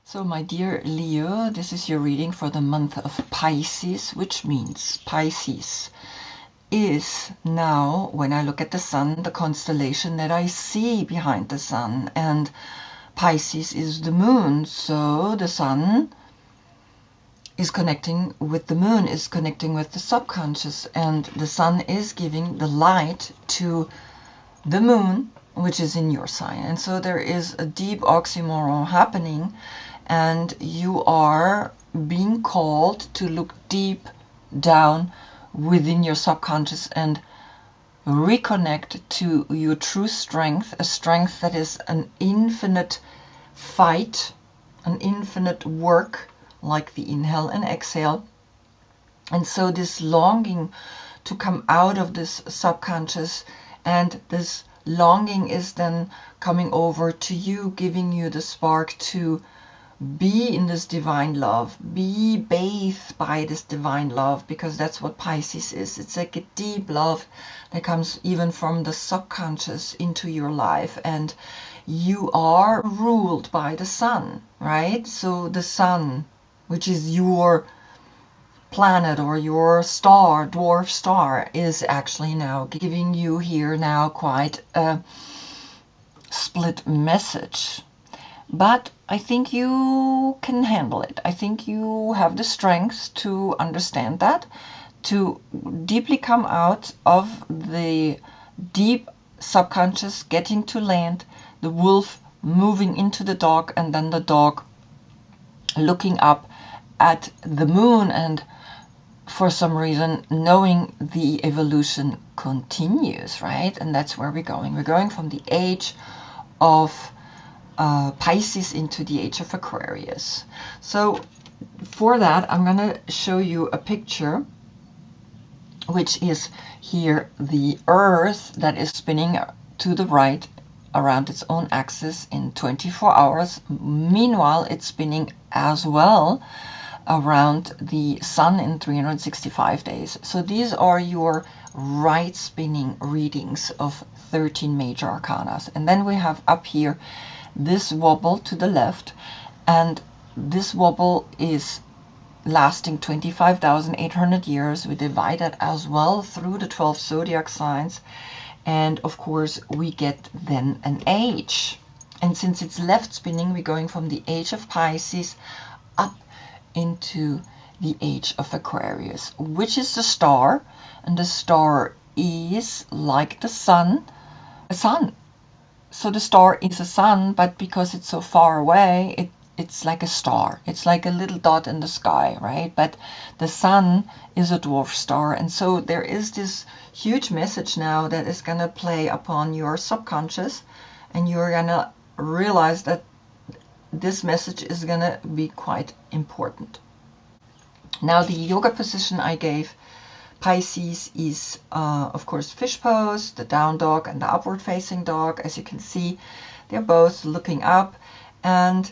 So my dear Leo, this is your reading for the month of Pisces, which means Pisces is now, when I look at the sun, the constellation that I see behind the sun, and Pisces is the moon, so the sun is connecting with the moon, is connecting with the subconscious, and the sun is giving the light to the moon, which is in your sign. And so there is a deep oxymoron happening, and you are being called to look deep down within your subconscious and reconnect to your true strength, a strength that is an infinite fight, an infinite work, like the inhale and exhale. And so this longing to come out of this subconscious, and this longing is then coming over to you, giving you the spark to be in this divine love, be bathed by this divine love, because that's what Pisces is. It's like a deep love that comes even from the subconscious into your life, and you are ruled by the sun, right? So the sun, which is your planet or your star, dwarf star, is actually now giving you here now quite a split message. But I think you can handle it. I think you have the strength to understand that, to deeply come out of the deep subconscious, getting to land, the wolf moving into the dog, and then the dog looking up at the moon, and for some reason knowing the evolution continues, right? And that's where we're going. We're going from the age of Pisces into the age of Aquarius. So for that, I'm going to show you a picture, which is here the Earth that is spinning to the right around its own axis in 24 hours. Meanwhile, it's spinning as well around the sun in 365 days. So these are your right spinning readings of 13 major arcanas. And then we have up here this wobble to the left, and this wobble is lasting 25,800 years. We divide that as well through the 12 zodiac signs, and of course we get then an age. And since it's left spinning, we're going from the age of Pisces up into the age of Aquarius, which is the star, and the star is like the sun, a sun. So the star is a sun, but because it's so far away, it's like a star. It's like a little dot in the sky, right? But the sun is a dwarf star. And so there is this huge message now that is going to play upon your subconscious, and you're going to realize that this message is going to be quite important. Now, the yoga position I gave Pisces is, of course, fish pose, the down dog and the upward facing dog. As you can see, they're both looking up, and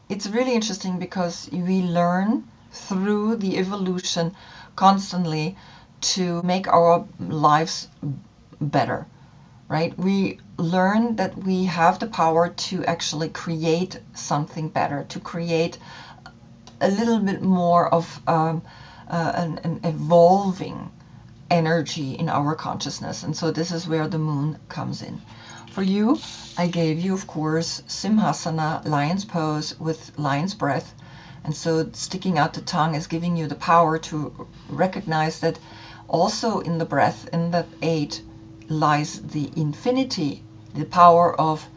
it's really interesting because we learn through the evolution constantly to make our lives better, right? We learn that we have the power to actually create something better, to create a little bit more of an evolving energy in our consciousness. And so this is where the moon comes in. For you, I gave you, of course, Simhasana, lion's pose with lion's breath. And so sticking out the tongue is giving you the power to recognize that also in the breath, in that 8, lies the infinity, the power of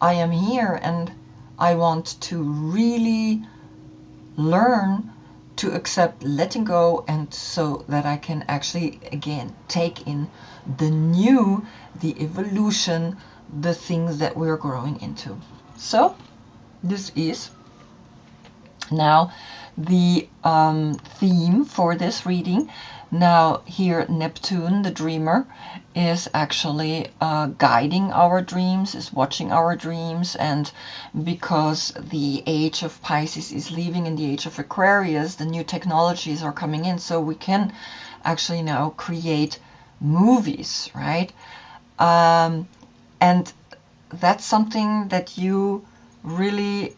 I am here, and I want to really learn to accept letting go, and so that I can actually again take in the new, the evolution, the things that we're growing into. So this is now the theme for this reading. Now here Neptune, the dreamer, is actually guiding our dreams, is watching our dreams, and because the age of Pisces is leaving in the age of Aquarius, the new technologies are coming in, so we can actually now create movies, right? And that's something that you really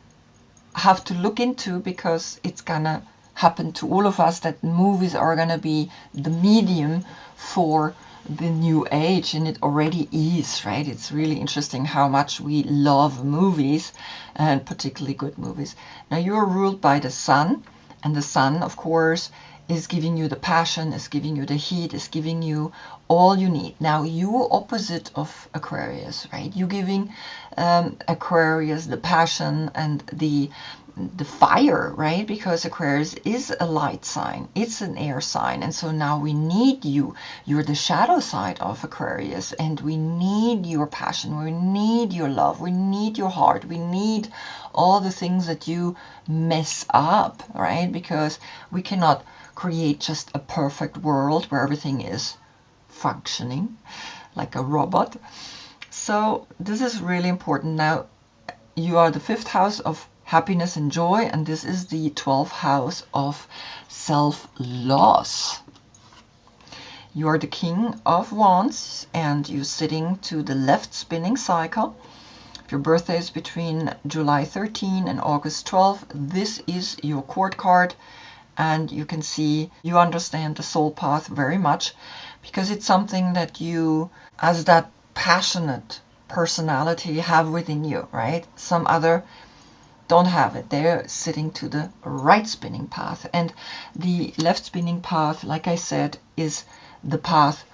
have to look into, because it's gonna happen to all of us, that movies are gonna be the medium for the new age, and it already is, right? It's really interesting how much we love movies, and particularly good movies. Now you're ruled by the sun, and the sun, of course, is giving you the passion, is giving you the heat, is giving you all you need. Now you opposite of Aquarius, right? You're giving Aquarius the passion and the fire, right? Because Aquarius is a light sign, it's an air sign, and so now we need you. You're the shadow side of Aquarius, and we need your passion, we need your love, we need your heart, we need all the things that you mess up, right? Because we cannot create just a perfect world where everything is functioning like a robot. So this is really important. Now you are the 5th house of happiness and joy, and this is the 12th house of self-loss. You are the King of Wands, and you're sitting to the left spinning cycle. If your birthday is between July 13 and August 12, this is your court card, and you can see you understand the soul path very much, because it's something that you, as that passionate personality, have within you, right? Some other don't have it. They're sitting to the right spinning path, and the left spinning path, like I said, is the path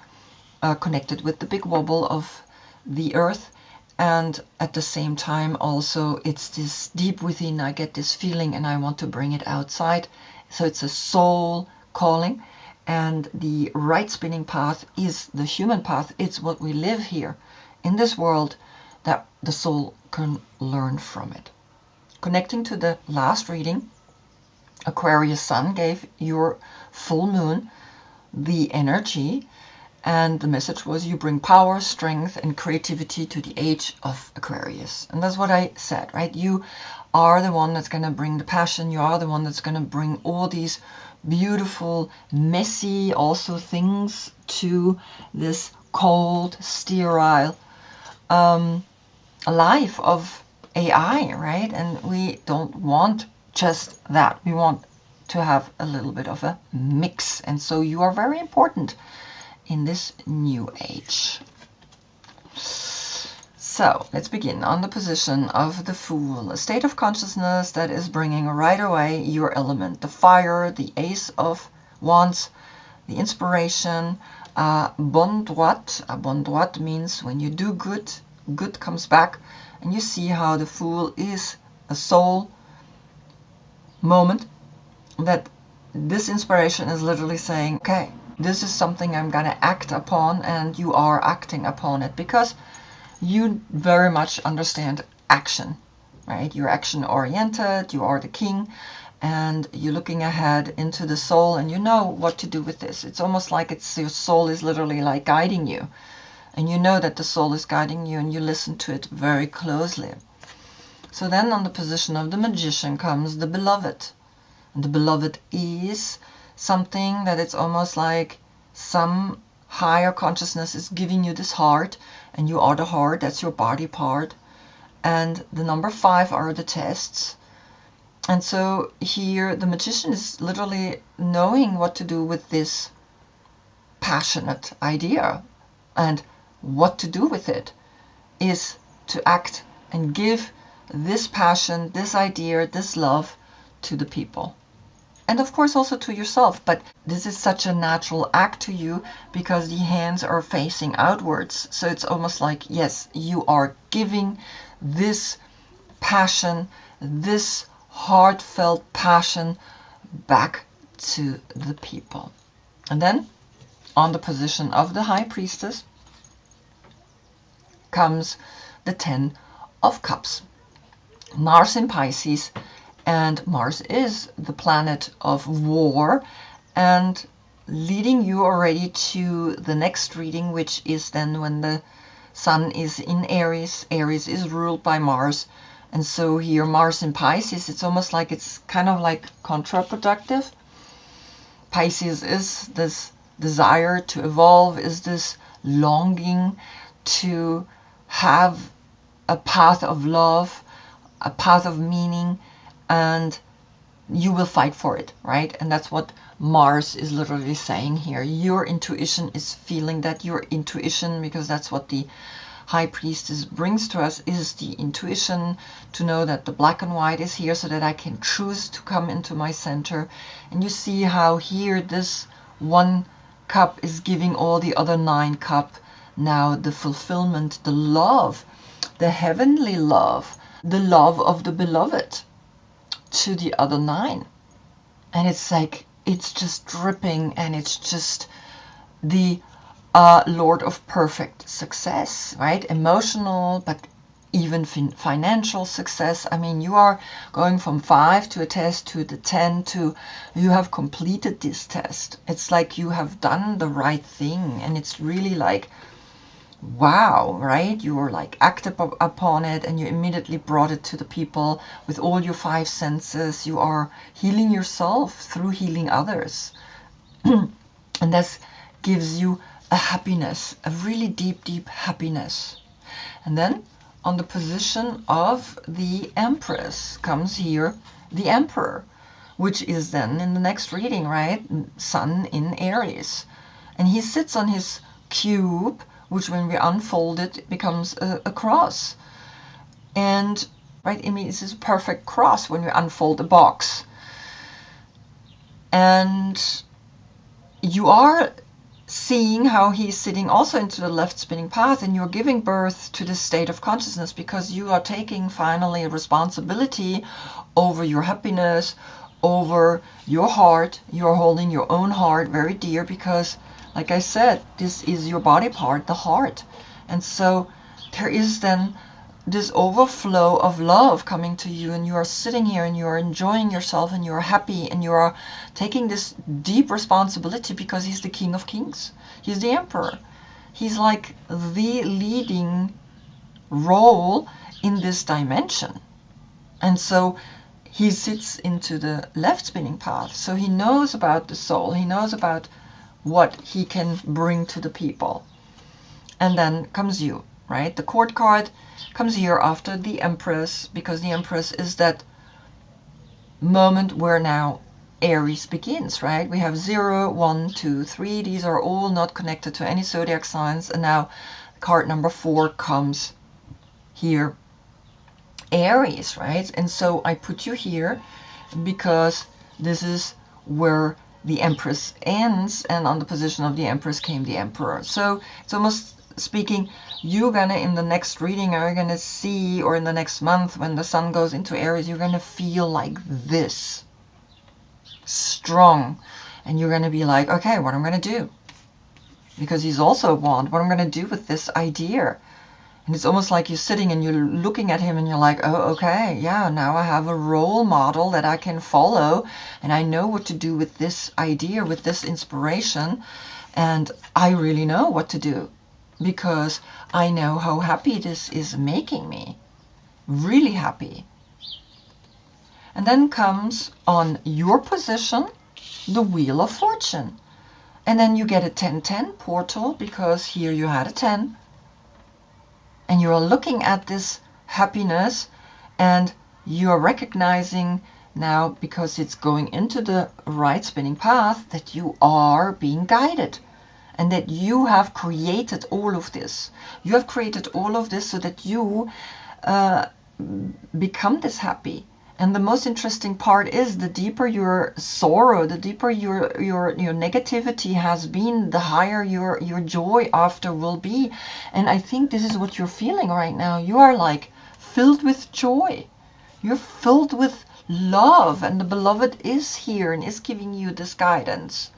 connected with the big wobble of the earth, and at the same time also it's this deep within, I get this feeling and I want to bring it outside. So it's a soul calling, and the right spinning path is the human path. It's what we live here in this world, that the soul can learn from it. Connecting to the last reading, Aquarius Sun gave your full moon the energy, and the message was you bring power, strength, and creativity to the age of Aquarius. And that's what I said, right? You are the one that's going to bring the passion. You are the one that's going to bring all these beautiful, messy also things to this cold, sterile life of AI, right? And we don't want just that. We want to have a little bit of a mix. And so you are very important in this new age. So let's begin on the position of the Fool, a state of consciousness that is bringing right away your element, the fire, the Ace of Wands, the inspiration, bon droit. Bon droit means when you do good, good comes back. And you see how the Fool is a soul moment, that this inspiration is literally saying, okay, this is something I'm going to act upon, and you are acting upon it because you very much understand action, right? You're action oriented, you are the king, and you're looking ahead into the soul, and you know what to do with this. It's almost like it's your soul is literally like guiding you. And you know that the soul is guiding you, and you listen to it very closely. So then on the position of the Magician comes the Beloved. And the Beloved is something that it's almost like some higher consciousness is giving you this heart, and you are the heart, that's your body part. And the number 5 are the tests. And so here the Magician is literally knowing what to do with this passionate idea. And what to do with it is to act and give this passion, this idea, this love to the people. And of course also to yourself. But this is such a natural act to you because the hands are facing outwards. So it's almost like, yes, you are giving this passion, this heartfelt passion back to the people. And then on the position of the High Priestess comes the 10 of Cups. Mars in Pisces, and Mars is the planet of war, and leading you already to the next reading, which is then when the Sun is in Aries. Aries is ruled by Mars, and so here Mars in Pisces, it's almost like it's kind of like counterproductive. Pisces is this desire to evolve, is this longing to have a path of love, a path of meaning, and you will fight for it, right? And that's what Mars is literally saying here. Your intuition is feeling that. Your intuition, because that's what the High Priestess brings to us, is the intuition to know that the black and white is here so that I can choose to come into my center. And you see how here this one cup is giving all the other 9 cup now the fulfillment, the love, the heavenly love, the love of the beloved to the other 9. And it's like, it's just dripping, and it's just the Lord of perfect success, right? Emotional, but even financial success. I mean, you are going from 5 to a test to the 10 to you have completed this test. It's like you have done the right thing, and it's really like, wow, right? You were like acted upon it, and you immediately brought it to the people with all your 5 senses. You are healing yourself through healing others. And this gives you a happiness, a really deep, deep happiness. And then on the position of the Empress comes here the Emperor, which is then in the next reading, right? Sun in Aries. And he sits on his cube, which when we unfold it, it becomes a cross. And, right, I mean, this is a perfect cross when we unfold the box. And you are seeing how he's sitting also into the left spinning path, and you're giving birth to this state of consciousness because you are taking finally responsibility over your happiness, over your heart. You're holding your own heart very dear because, like I said, this is your body part, the heart. And so there is then this overflow of love coming to you, and you are sitting here and you are enjoying yourself and you're happy and you are taking this deep responsibility because he's the King of Kings. He's the Emperor. He's like the leading role in this dimension. And so he sits into the left spinning path. So he knows about the soul. He knows about what he can bring to the people. And then comes you, right? The Court card comes here after the Empress, because the Empress is that moment where now Aries begins, right? We have 0, 1, 2, 3. These are all not connected to any zodiac signs. And now card number 4 comes here, Aries, right? And so I put you here because this is where the Empress ends, and on the position of the Empress came the Emperor. So it's almost speaking, you're gonna, in the next reading, are gonna see, or in the next month when the Sun goes into Aries, you're gonna feel like this strong, and you're gonna be like, okay, what I'm gonna do, because he's also a wand, what I'm gonna do with this idea. And it's almost like you're sitting and you're looking at him and you're like, oh, okay, yeah, now I have a role model that I can follow, and I know what to do with this idea, with this inspiration, and I really know what to do because I know how happy this is making me, really happy. And then comes on your position the Wheel of Fortune. And then you get a 10-10 portal because here you had a 10. And you're looking at this happiness and you're recognizing now, because it's going into the right spinning path, that you are being guided and that you have created all of this. You have created all of this so that you become this happy. And the most interesting part is the deeper your sorrow, the deeper your negativity has been, the higher your joy after will be. And I think this is what you're feeling right now. You are like filled with joy. You're filled with love, and the beloved is here and is giving you this guidance.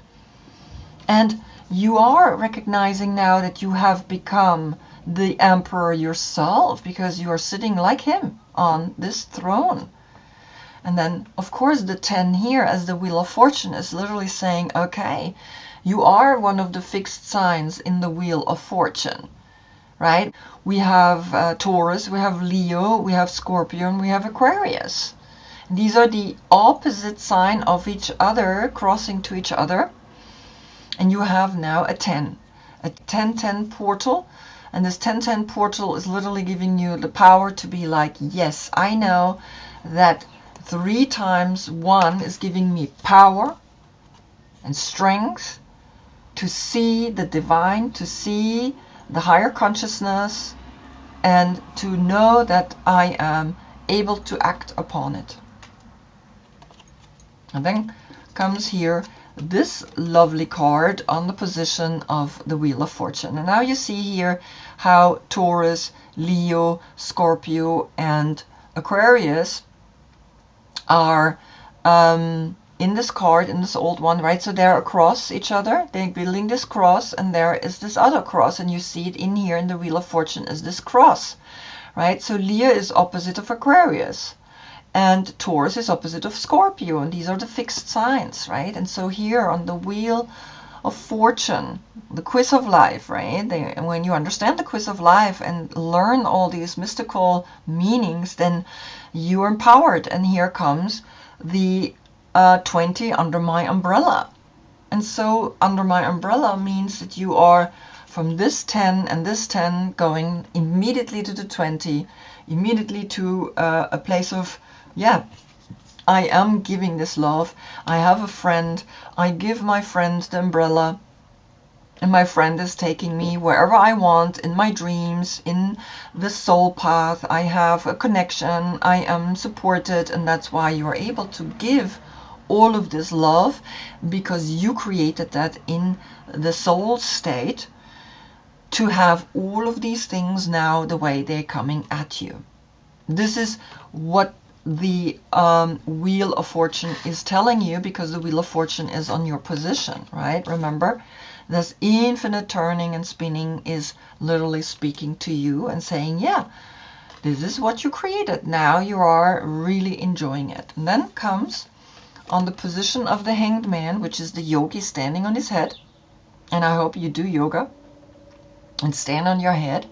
And you are recognizing now that you have become the Emperor yourself because you are sitting like him on this throne. And then, of course, the 10 here as the Wheel of Fortune is literally saying, okay, you are one of the fixed signs in the Wheel of Fortune, right? We have Taurus, we have Leo, we have Scorpio, and we have Aquarius. These are the opposite sign of each other, crossing to each other. And you have now a 10, a 10-10 portal. And this 10-10 portal is literally giving you the power to be like, yes, I know that 3 times 1 is giving me power and strength to see the divine, to see the higher consciousness, and to know that I am able to act upon it. And then comes here this lovely card on the position of the Wheel of Fortune. And now you see here how Taurus, Leo, Scorpio, and Aquarius are in this card, in this old one, right? So they're across each other. They're building this cross, and there is this other cross, and you see it in here in the Wheel of Fortune is this cross, right? So Leo is opposite of Aquarius, and Taurus is opposite of Scorpio, and these are the fixed signs, right? And so here on the Wheel of Fortune, the quiz of life, right? When you understand the quiz of life and learn all these mystical meanings, then you are empowered. And here comes the 20 under my umbrella. And so under my umbrella means that you are from this 10 and this 10 going immediately to the 20, immediately to a place of, yeah, I am giving this love. I have a friend. I give my friend the umbrella, and my friend is taking me wherever I want, in my dreams, in the soul path. I have a connection. I am supported, and that's why you are able to give all of this love, because you created that in the soul state to have all of these things now the way they're coming at you. This is what the Wheel of Fortune is telling you, because the Wheel of Fortune is on your position, right? Remember, this infinite turning and spinning is literally speaking to you and saying, yeah, this is what you created. Now you are really enjoying it. And then comes on the position of the Hanged Man, which is the yogi standing on his head. And I hope you do yoga and stand on your head.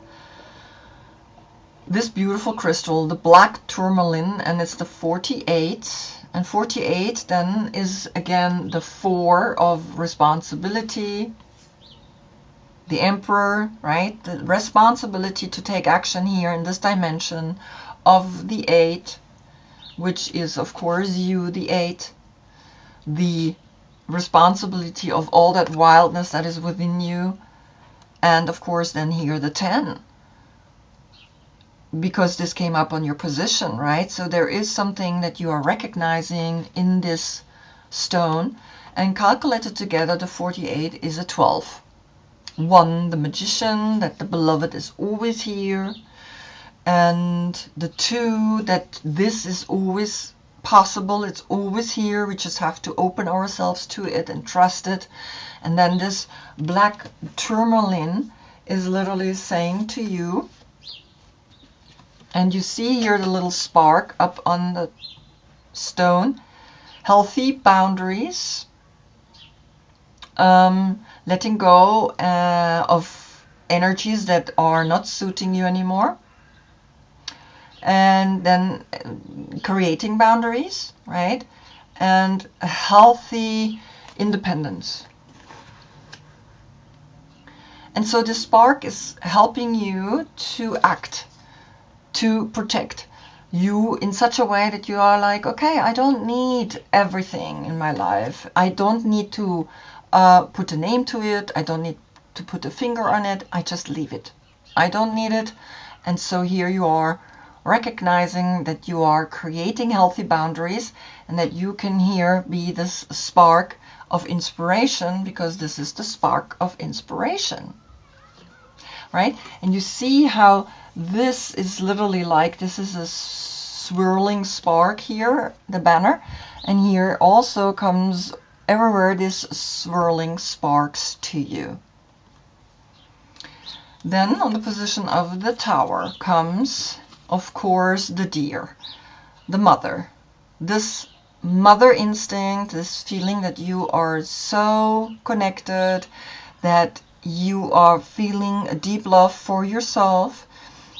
This beautiful crystal, the black tourmaline, and it's the 48. And 48 then is again the 4 of responsibility, the Emperor, right? The responsibility to take action here in this dimension, of the 8, which is of course you, the 8, the responsibility of all that wildness that is within you, and of course then here the 10. Because this came up on your position, right? So there is something that you are recognizing in this stone, and calculated together, the 48 is a 12. 1, the Magician, that the beloved is always here, and the 2, that this is always possible, it's always here, we just have to open ourselves to it and trust it. And then this black tourmaline is literally saying to you, and you see here the little spark up on the stone, healthy boundaries, letting go of energies that are not suiting you anymore, and then creating boundaries, right? And a healthy independence. And so the spark is helping you to act, to protect you in such a way that you are like, okay, I don't need everything in my life. I don't need to put a name to it. I don't need to put a finger on it. I just leave it. I don't need it. And so here you are recognizing that you are creating healthy boundaries, and that you can here be this spark of inspiration, because this is the spark of inspiration, right? And you see how this is literally like, this is a swirling spark here, the banner, and here also comes everywhere this swirling sparks to you. Then on the position of the Tower comes, of course, the deer, the mother, this mother instinct, this feeling that you are so connected, that you are feeling a deep love for yourself,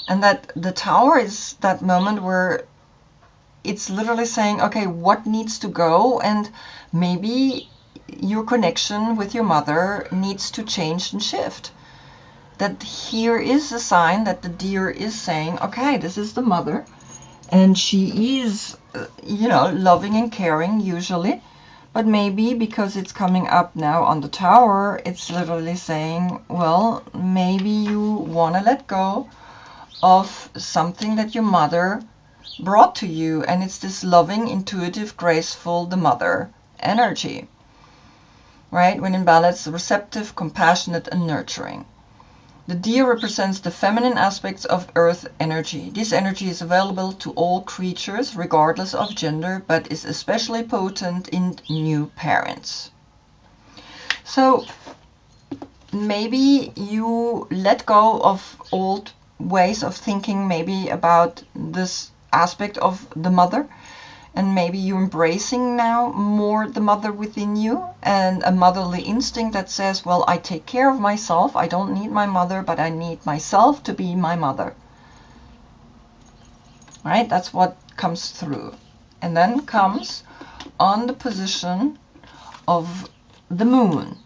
and that the Tower is that moment where it's literally saying, okay, what needs to go? And maybe your connection with your mother needs to change and shift. That here is a sign that the deer is saying, okay, this is the mother, And she is, you know, loving and caring usually. But maybe because it's coming up now on the Tower, it's literally saying, well, maybe you want to let go of something that your mother brought to you. And it's this loving, intuitive, graceful, the mother energy, right? When in balance, receptive, compassionate, and nurturing. The deer represents the feminine aspects of earth energy. This energy is available to all creatures, regardless of gender, but is especially potent in new parents. So maybe you let go of old ways of thinking, maybe about this aspect of the mother, and maybe you're embracing now more the mother within you, and a motherly instinct that says, well, I take care of myself. I don't need my mother, but I need myself to be my mother. Right? That's what comes through. And then comes on the position of the moon.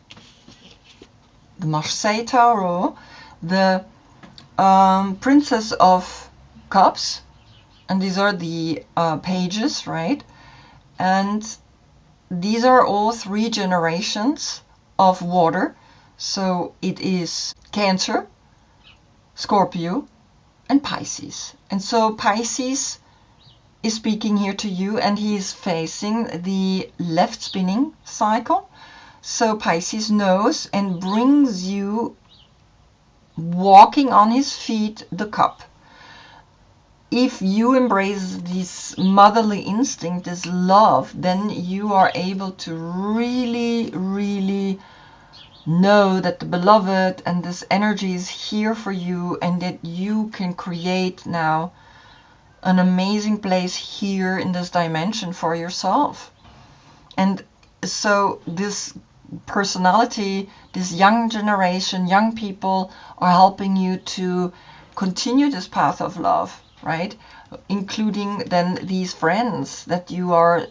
The Marseille Tarot, the Princess of Cups. And these are the pages, right? And these are all 3 generations of water. So it is Cancer, Scorpio, and Pisces. And so Pisces is speaking here to you, and he is facing the left spinning cycle. So Pisces knows and brings you walking on his feet the cup. If you embrace this motherly instinct, this love, then you are able to really, really know that the beloved and this energy is here for you, and that you can create now an amazing place here in this dimension for yourself. And so this personality, this young generation, young people are helping you to continue this path of love. Right? Including then these friends that you are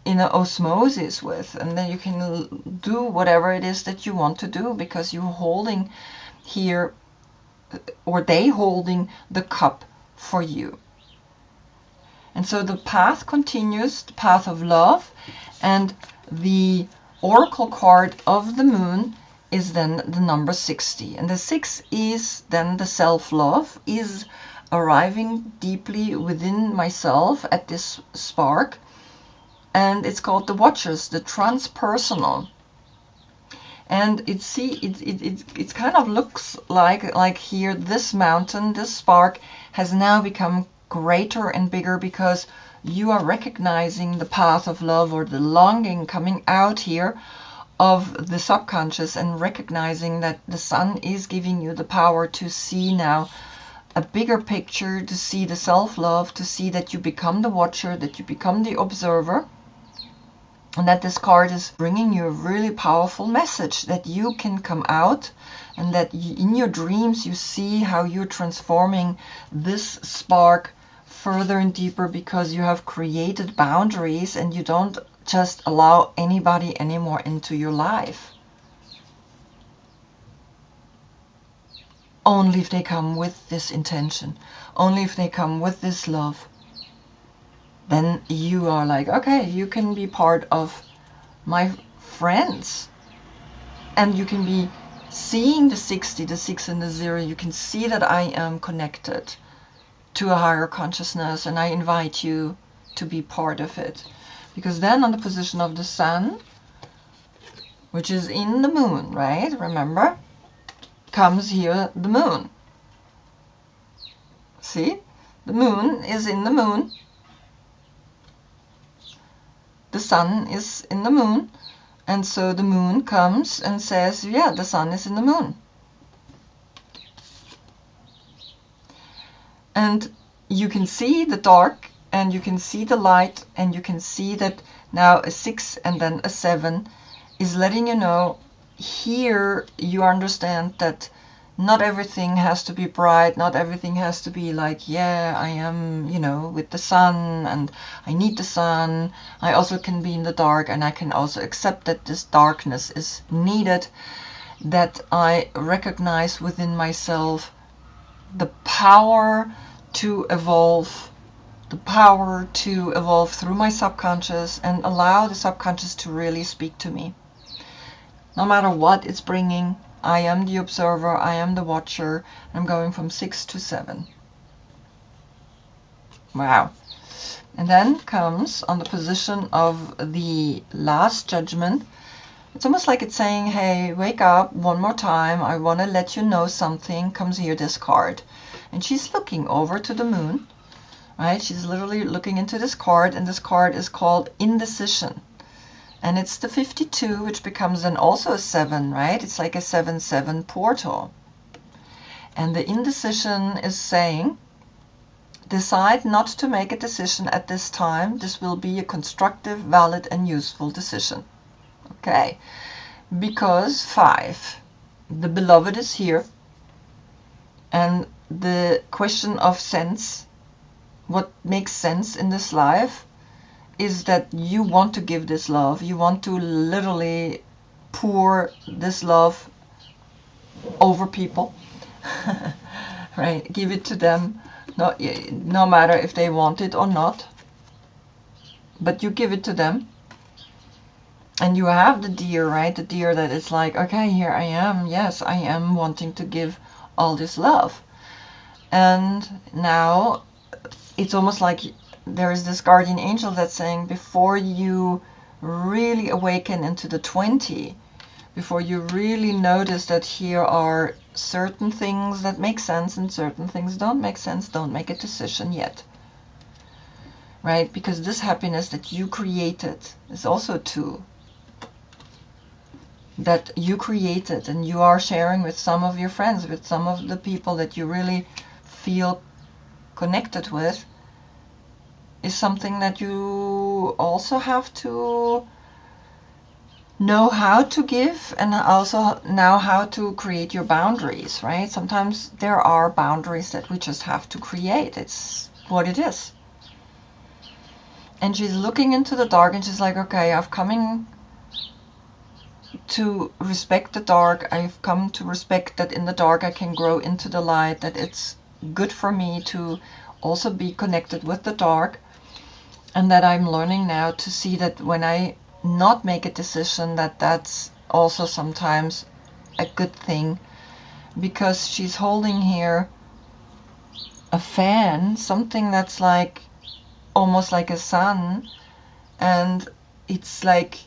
in an osmosis with, and then you can do whatever it is that you want to do, because you're holding here, or they holding the cup for you. And so the path continues, the path of love, and the oracle card of the moon is then the number 60. And the 6 is then the self-love, is arriving deeply within myself at this spark, and it's called the Watchers, the transpersonal. And it kind of looks like here, this mountain, this spark has now become greater and bigger, because you are recognizing the path of love, or the longing coming out here of the subconscious, and recognizing that the sun is giving you the power to see now a bigger picture, to see the self-love, to see that you become the watcher, that you become the observer, and that this card is bringing you a really powerful message, that you can come out, and that in your dreams you see how you're transforming this spark further and deeper, because you have created boundaries and you don't just allow anybody anymore into your life. Only if they come with this intention, only if they come with this love, then you are like, okay, you can be part of my friends. And you can be seeing the 60, the 6 and the 0. You can see that I am connected to a higher consciousness, and I invite you to be part of it. Because then on the position of the sun, which is in the moon, right? Remember? Comes here the moon. See? The moon is in the moon. The sun is in the moon. And so the moon comes and says, yeah, the sun is in the moon. And you can see the dark, and you can see the light, and you can see that now a 6 and then a 7 is letting you know, here you understand that not everything has to be bright, not everything has to be like, yeah, I am, with the sun, and I need the sun. I also can be in the dark, and I can also accept that this darkness is needed, that I recognize within myself the power to evolve the power to evolve through my subconscious and allow the subconscious to really speak to me. No matter what it's bringing, I am the observer, I am the watcher. I'm going from 6 to 7. Wow. And then comes on the position of the last judgment. It's almost like it's saying, hey, wake up one more time. I want to let you know something. Comes here, this card. And she's looking over to the moon, right? She's literally looking into this card, and this card is called indecision. And it's the 52, which becomes then also a 7, right? It's like a 7-7 portal. And the indecision is saying, decide not to make a decision at this time. This will be a constructive, valid, and useful decision. Okay, because 5, the beloved is here. And the question of sense, what makes sense in this life, is that you want to give this love. You want to literally pour this love over people, right? Give it to them, no matter if they want it or not. But you give it to them. And you have the deer, right? The deer that is like, okay, here I am. Yes, I am wanting to give all this love. And now it's almost like there is this guardian angel that's saying, before you really awaken into the 20, before you really notice that here are certain things that make sense and certain things don't make sense, don't make a decision yet. Right? Because this happiness that you created is also 2. That you created and you are sharing with some of your friends, with some of the people that you really feel connected with, is something that you also have to know how to give, and also know how to create your boundaries, right? Sometimes there are boundaries that we just have to create. It's what it is. And she's looking into the dark and she's like, okay, I've come to respect the dark. I've come to respect that in the dark I can grow into the light, that it's good for me to also be connected with the dark. And that I'm learning now to see that when I not make a decision, that's also sometimes a good thing. Because she's holding here a fan, something that's like almost like a sun. And it's like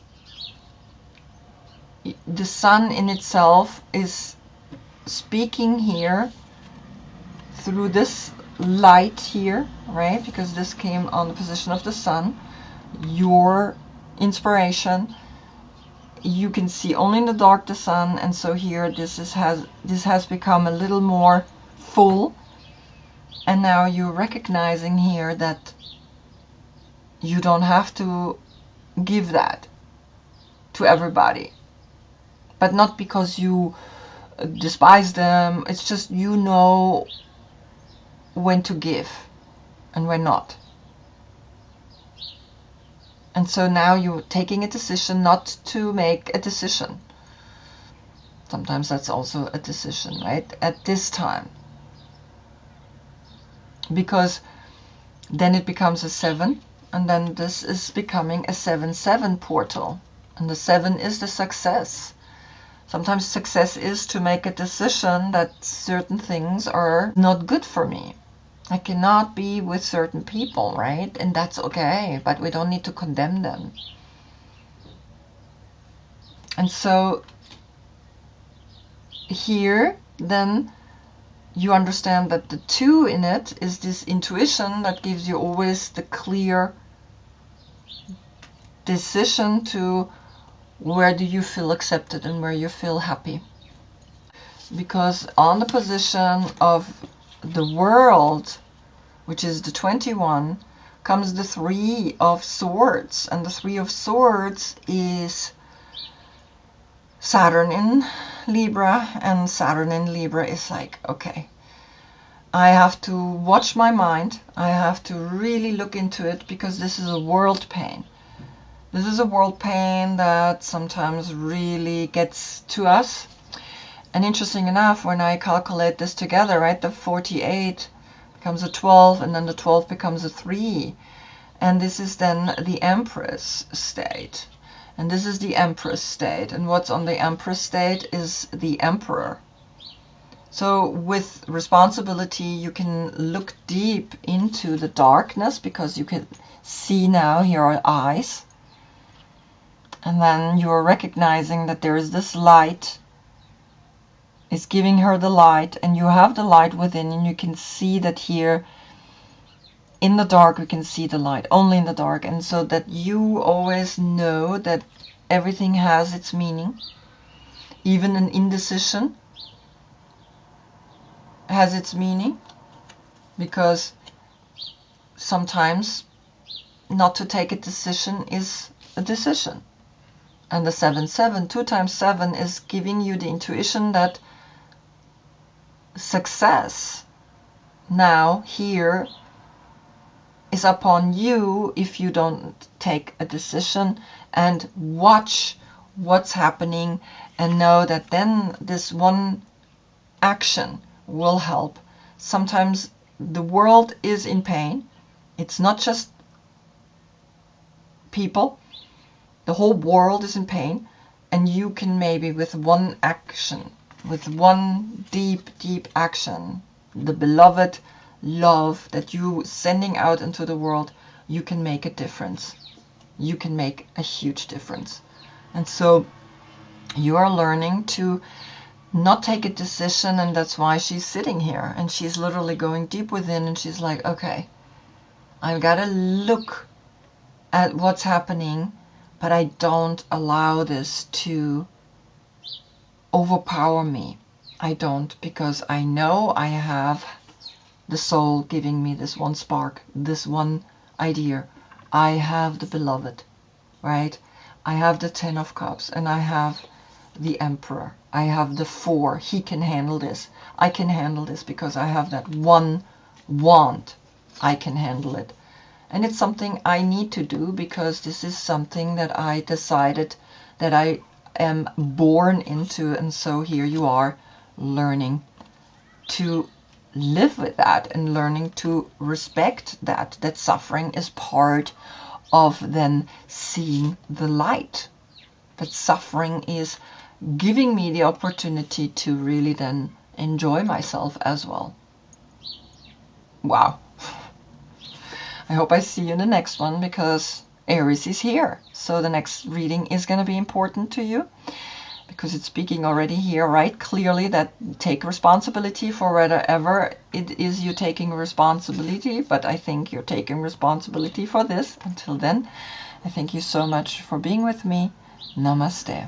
the sun in itself is speaking here through this light here, right? Because this came on the position of the sun, your inspiration. You can see only in the dark the sun, and so here this has become a little more full, and now you're recognizing here that you don't have to give that to everybody, but not because you despise them. It's just you know when to give and when not. And so now you're taking a decision not to make a decision. Sometimes that's also a decision, right? At this time. Because then it becomes a 7, and then this is becoming a 7-7 portal. And the 7 is the success. Sometimes success is to make a decision that certain things are not good for me. I cannot be with certain people, right? And that's okay, but we don't need to condemn them. And so here, then you understand that the 2 in it is this intuition that gives you always the clear decision to where do you feel accepted and where you feel happy. Because on the position of the world, which is the 21, comes the 3 of Swords. And the 3 of Swords is Saturn in Libra. And Saturn in Libra is like, okay, I have to watch my mind. I have to really look into it, because this is a world pain. This is a world pain that sometimes really gets to us. And interesting enough, when I calculate this together, right, the 48 becomes a 12, and then the 12 becomes a 3. And this is then the Empress state. And this is the Empress state. And what's on the Empress state is the Emperor. So with responsibility, you can look deep into the darkness, because you can see now here are eyes. And then you are recognizing that there is this light. It's giving her the light, and you have the light within, and you can see that here in the dark we can see the light, only in the dark. And so that you always know that everything has its meaning. Even an indecision has its meaning, because sometimes not to take a decision is a decision. And the 7-7, 2 times 7, is giving you the intuition that success now here is upon you if you don't take a decision and watch what's happening, and know that then this one action will help. Sometimes the world is in pain. It's not just people. The whole world is in pain, and you can maybe with one action, with one deep action, the beloved love that you sending out into the world, you can make a difference. You can make a huge difference. And so you are learning to not take a decision, and that's why she's sitting here, and she's literally going deep within, and she's like, okay, I've got to look at what's happening, but I don't allow this to overpower me. I don't, because I know I have the soul giving me this one spark, this one idea. I have the beloved, right? I have the 10 of Cups, and I have the Emperor. I have the 4. He can handle this. I can handle this because I have that one wand. I can handle it. And it's something I need to do, because this is something that I decided that I am born into. And so here you are learning to live with that, and learning to respect that suffering is part of then seeing the light. That suffering is giving me the opportunity to really then enjoy myself as well. Wow. I hope I see you in the next one, because Aries is here. So the next reading is going to be important to you, because it's speaking already here, right? Clearly that take responsibility for whatever it is you're taking responsibility. But I think you're taking responsibility for this. Until then, I thank you so much for being with me. Namaste.